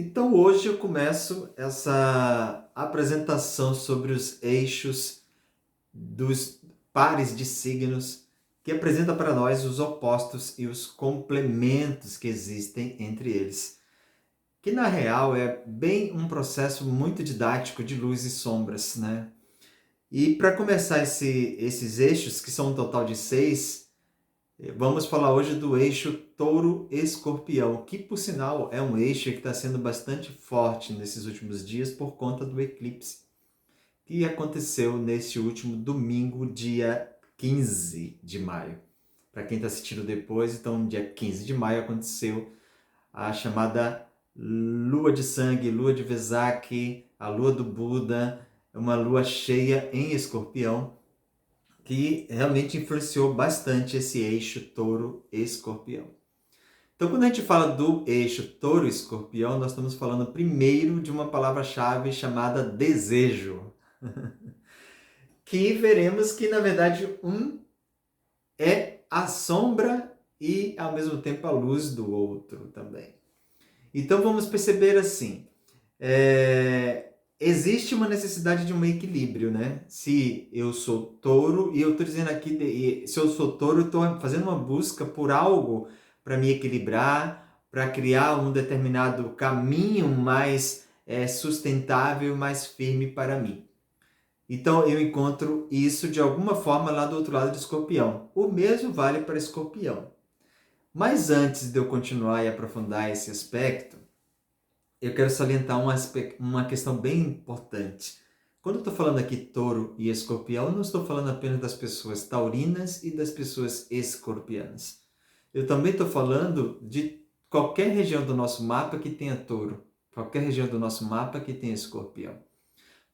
Então hoje eu começo essa apresentação sobre os eixos dos pares de signos que apresenta para nós os opostos e os complementos que existem entre eles, que na real é bem um processo muito didático de luz e sombras, né? E para começar esses eixos, que são um total de 6, vamos falar hoje do eixo Touro-Escorpião, que por sinal é um eixo que está sendo bastante forte nesses últimos dias por conta do eclipse que aconteceu neste último domingo, dia 15 de maio. Para quem está assistindo depois, então dia 15 de maio aconteceu a chamada Lua de Sangue, Lua de Vesak, a Lua do Buda, uma lua cheia em Escorpião, que realmente influenciou bastante esse eixo Touro-Escorpião. Então, quando a gente fala do eixo Touro-Escorpião, nós estamos falando primeiro de uma palavra-chave chamada desejo, que veremos que, na verdade, um é a sombra e, ao mesmo tempo, a luz do outro também. Então, vamos perceber assim, existe uma necessidade de um equilíbrio, né? Se eu sou touro, e eu estou dizendo aqui, se eu sou touro, eu estou fazendo uma busca por algo para me equilibrar, para criar um determinado caminho mais sustentável, mais firme para mim. Então eu encontro isso de alguma forma lá do outro lado de Escorpião. O mesmo vale para Escorpião. Mas antes de eu continuar e aprofundar esse aspecto, eu quero salientar uma questão bem importante. Quando eu estou falando aqui touro e escorpião, eu não estou falando apenas das pessoas taurinas e das pessoas escorpianas. Eu também estou falando de qualquer região do nosso mapa que tenha touro, qualquer região do nosso mapa que tenha escorpião.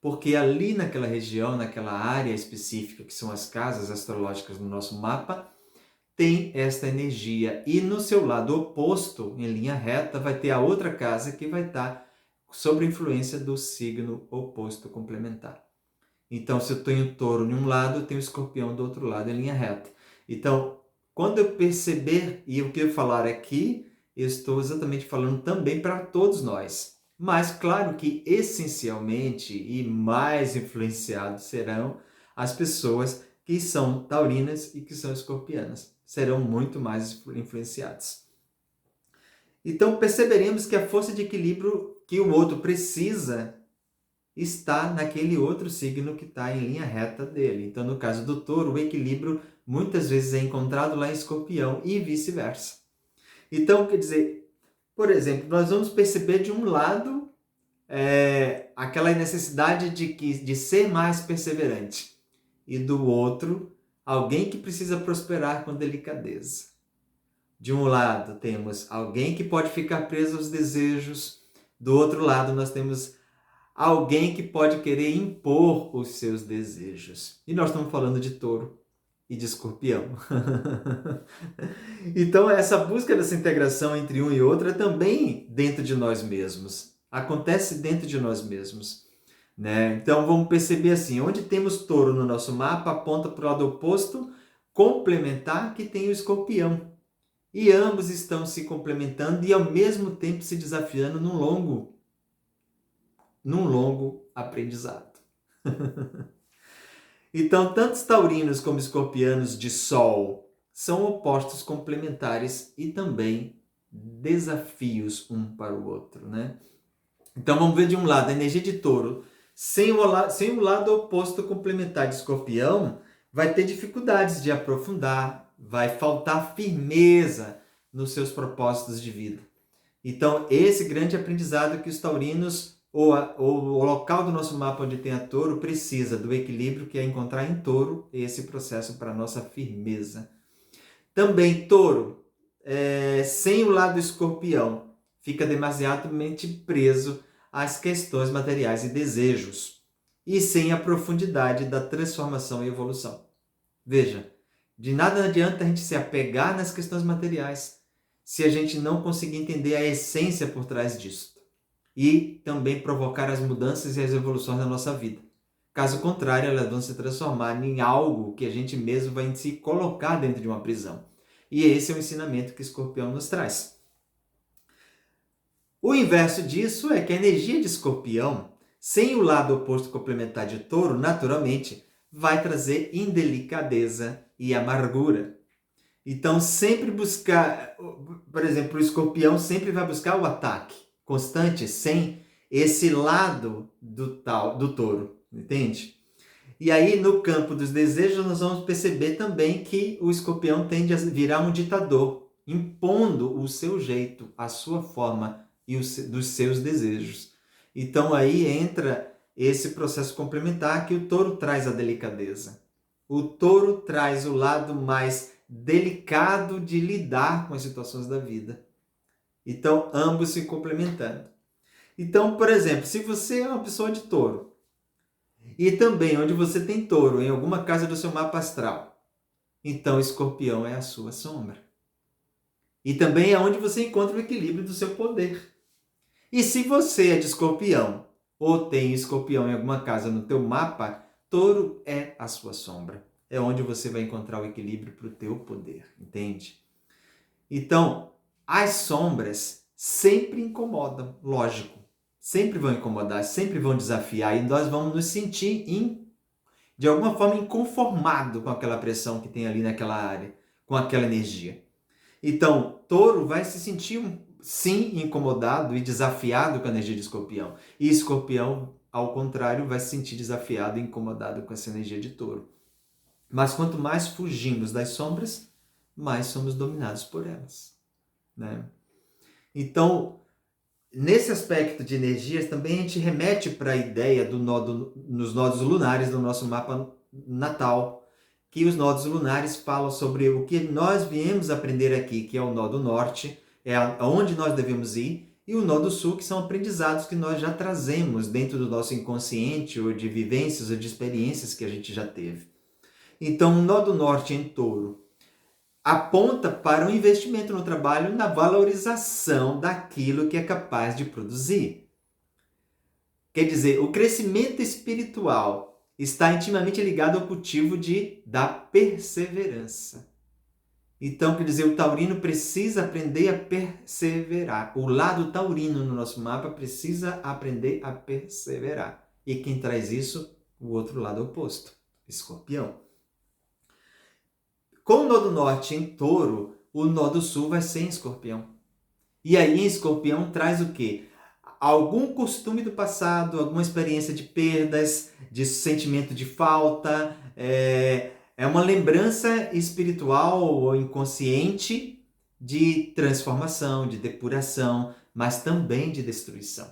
Porque ali naquela região, naquela área específica, que são as casas astrológicas do nosso mapa, tem esta energia. E no seu lado oposto, em linha reta, vai ter a outra casa que vai estar sob a influência do signo oposto complementar. Então, se eu tenho touro em um lado, eu tenho escorpião do outro lado, em linha reta. Então, quando eu perceber, e o que eu falar aqui, eu estou exatamente falando também para todos nós. Mas, claro que essencialmente e mais influenciados serão as pessoas que são taurinas e que são escorpianas. Serão muito mais influenciadas. Então, perceberemos que a força de equilíbrio que o outro precisa está naquele outro signo que está em linha reta dele. Então, no caso do touro, o equilíbrio muitas vezes é encontrado lá em escorpião e vice-versa. Então, quer dizer, por exemplo, nós vamos perceber de um lado aquela necessidade de ser mais perseverante e do outro, alguém que precisa prosperar com delicadeza. De um lado, temos alguém que pode ficar preso aos desejos, do outro lado, nós temos alguém que pode querer impor os seus desejos. E nós estamos falando de touro e de escorpião. Então, essa busca dessa integração entre um e outro é também dentro de nós mesmos. Acontece dentro de nós mesmos. Né? Então, vamos perceber assim, onde temos touro no nosso mapa, aponta para o lado oposto, complementar, que tem o escorpião. E ambos estão se complementando e, ao mesmo tempo, se desafiando num longo aprendizado. Então, tanto os taurinos como os escorpianos de Sol são opostos complementares e também desafios um para o outro, né? Então, vamos ver de um lado a energia de touro sem o lado oposto complementar de escorpião, vai ter dificuldades de aprofundar, vai faltar firmeza nos seus propósitos de vida. Então, esse grande aprendizado que os taurinos, ou o local do nosso mapa onde tem a touro, precisa do equilíbrio que é encontrar em touro esse processo para a nossa firmeza. Também touro, sem o lado escorpião, fica demasiadamente preso às questões materiais e desejos, e sem a profundidade da transformação e evolução. Veja, de nada adianta a gente se apegar nas questões materiais, se a gente não conseguir entender a essência por trás disso e também provocar as mudanças e as evoluções na nossa vida. Caso contrário, elas vão se transformar em algo que a gente mesmo vai se colocar dentro de uma prisão. E esse é o ensinamento que Escorpião nos traz. O inverso disso é que a energia de Escorpião, sem o lado oposto complementar de Touro, naturalmente vai trazer indelicadeza e amargura. Então, sempre buscar, por exemplo, o Escorpião sempre vai buscar o ataque constante, sem esse lado do Touro, entende? E aí, no campo dos desejos, nós vamos perceber também que o Escorpião tende a virar um ditador, impondo o seu jeito, a sua forma e dos seus desejos. Então aí entra esse processo complementar que o Touro traz a delicadeza. O Touro traz o lado mais delicado de lidar com as situações da vida. Então, ambos se complementando. Então, por exemplo, se você é uma pessoa de Touro, e também onde você tem Touro em alguma casa do seu mapa astral, então Escorpião é a sua sombra. E também é onde você encontra o equilíbrio do seu poder. E se você é de Escorpião, ou tem Escorpião em alguma casa no teu mapa, Touro é a sua sombra. É onde você vai encontrar o equilíbrio para o teu poder, entende? Então, as sombras sempre incomodam, lógico. Sempre vão incomodar, sempre vão desafiar e nós vamos nos sentir, de alguma forma, inconformado com aquela pressão que tem ali naquela área, com aquela energia. Então, Touro vai se sentir, sim, incomodado e desafiado com a energia de Escorpião. E Escorpião, ao contrário, vai se sentir desafiado e incomodado com essa energia de Touro. Mas quanto mais fugimos das sombras, mais somos dominados por elas, né? Então, nesse aspecto de energias, também a gente remete para a ideia nos nodos lunares do nosso mapa natal, que os nodos lunares falam sobre o que nós viemos aprender aqui, que é o nó do norte, é aonde nós devemos ir, e o nó do sul, que são aprendizados que nós já trazemos dentro do nosso inconsciente, ou de vivências, ou de experiências que a gente já teve. Então, o nó do norte em Touro aponta para o investimento no trabalho, na valorização daquilo que é capaz de produzir. Quer dizer, o crescimento espiritual está intimamente ligado ao cultivo da perseverança. Então, quer dizer, o taurino precisa aprender a perseverar. O lado taurino no nosso mapa precisa aprender a perseverar. E quem traz isso? O outro lado oposto, Escorpião. Com o nó do norte em Touro, o nó do sul vai ser em Escorpião. E aí em Escorpião traz o quê? Algum costume do passado, alguma experiência de perdas, de sentimento de falta, é uma lembrança espiritual ou inconsciente de transformação, de depuração, mas também de destruição.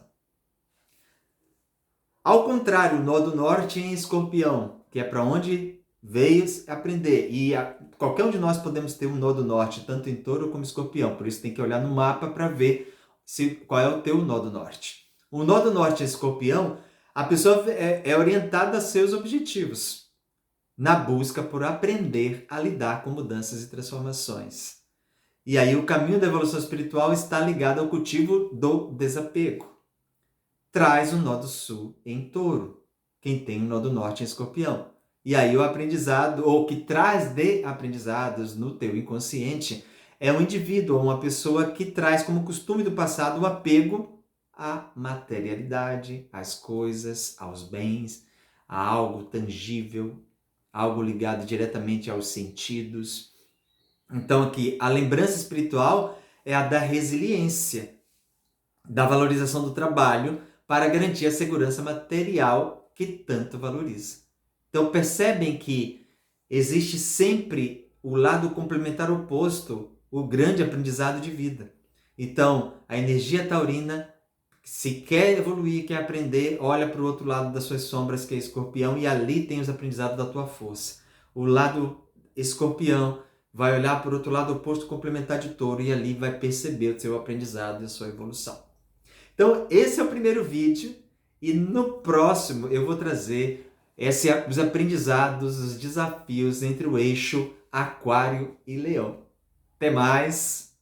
Ao contrário, o nó do norte em Escorpião, que é para onde veio aprender. E qualquer um de nós podemos ter um nó do norte, tanto em Touro como em Escorpião. Por isso tem que olhar no mapa para ver qual é o teu nó do norte. O nó do norte em Escorpião, a pessoa é orientada a seus objetivos, na busca por aprender a lidar com mudanças e transformações. E aí o caminho da evolução espiritual está ligado ao cultivo do desapego. Traz o nó do sul em Touro, quem tem o nó do norte em Escorpião. E aí o aprendizado, ou que traz de aprendizados no teu inconsciente, é um indivíduo, uma pessoa que traz como costume do passado o apego à materialidade, às coisas, aos bens, a algo tangível, algo ligado diretamente aos sentidos. Então aqui, a lembrança espiritual é a da resiliência, da valorização do trabalho para garantir a segurança material que tanto valoriza. Então percebem que existe sempre o lado complementar oposto, o grande aprendizado de vida. Então, a energia taurina, se quer evoluir, quer aprender, olha para o outro lado das suas sombras, que é Escorpião, e ali tem os aprendizados da tua força. O lado Escorpião vai olhar para o outro lado oposto complementar de Touro, e ali vai perceber o seu aprendizado e a sua evolução. Então, esse é o primeiro vídeo, e no próximo eu vou trazer os aprendizados, os desafios entre o eixo Aquário e Leão. Até mais!